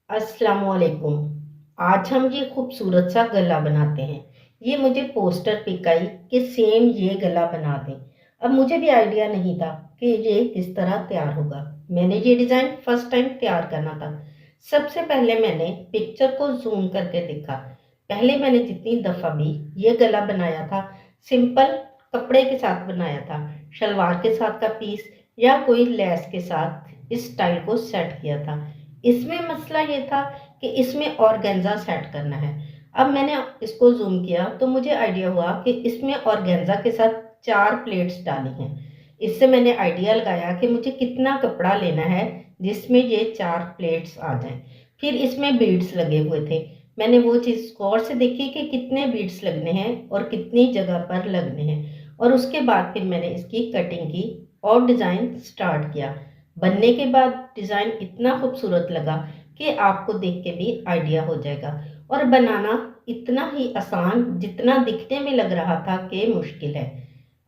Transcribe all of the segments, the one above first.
अस्सलामुअलैकुम। आज हम ये खूबसूरत सा गला बनाते हैं। ये मुझे पोस्टर पिक आई कि सेम ये गला बना दें। अब मुझे भी आइडिया नहीं था कि ये किस तरह तैयार होगा। मैंने ये डिज़ाइन फर्स्ट टाइम तैयार करना था। सबसे पहले मैंने पिक्चर को जूम करके देखा। पहले मैंने जितनी दफ़ा भी ये गला बनाया था, सिंपल कपड़े के साथ बनाया था, शलवार के साथ का पीस या कोई लेस के साथ इस स्टाइल को सेट किया था। इसमें मसला ये था कि इसमें ऑर्गेन्जा सेट करना है। अब मैंने इसको ज़ूम किया तो मुझे आइडिया हुआ कि इसमें ऑर्गेन्जा के साथ 4 प्लेट्स डाली हैं। इससे मैंने आइडिया लगाया कि मुझे कितना कपड़ा लेना है जिसमें ये 4 प्लेट्स आ जाएं। फिर इसमें बीड्स लगे हुए थे। मैंने वो चीज़ गौर से देखी कि कितने बीड्स लगने हैं और कितनी जगह पर लगने हैं, और उसके बाद फिर मैंने इसकी कटिंग की और डिज़ाइन स्टार्ट किया। बनने के बाद डिज़ाइन इतना खूबसूरत लगा कि आपको देख के भी आइडिया हो जाएगा, और बनाना इतना ही आसान जितना दिखने में लग रहा था कि मुश्किल है।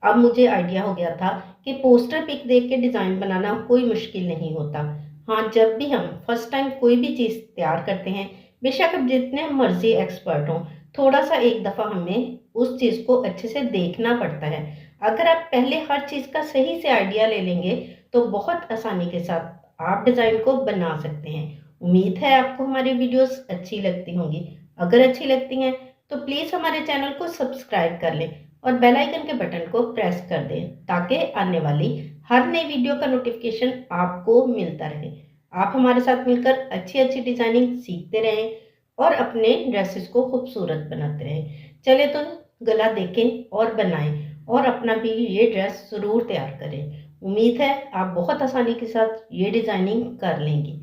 अब मुझे आइडिया हो गया था कि पोस्टर पिक देख के डिज़ाइन बनाना कोई मुश्किल नहीं होता। हाँ, जब भी हम फर्स्ट टाइम कोई भी चीज़ तैयार करते हैं, बेशक अब जितने मर्जी एक्सपर्ट हों, थोड़ा सा एक दफ़ा हमें उस चीज़ को अच्छे से देखना पड़ता है। अगर आप पहले हर चीज़ का सही से आइडिया ले लेंगे तो बहुत आसानी के साथ आप डिज़ाइन को बना सकते हैं। उम्मीद है आपको हमारी वीडियोस अच्छी लगती होंगी। अगर अच्छी लगती हैं तो प्लीज़ हमारे चैनल को सब्सक्राइब कर लें और बेल आइकन के बटन को प्रेस कर दें ताकि आने वाली हर नई वीडियो का नोटिफिकेशन आपको मिलता रहे। आप हमारे साथ मिलकर अच्छी अच्छी डिज़ाइनिंग सीखते रहें और अपने ड्रेसेस को खूबसूरत बनाते रहें। चले तो गला देखें और बनाएं, और अपना भी ये ड्रेस ज़रूर तैयार करें। उम्मीद है आप बहुत आसानी के साथ ये डिज़ाइनिंग कर लेंगी।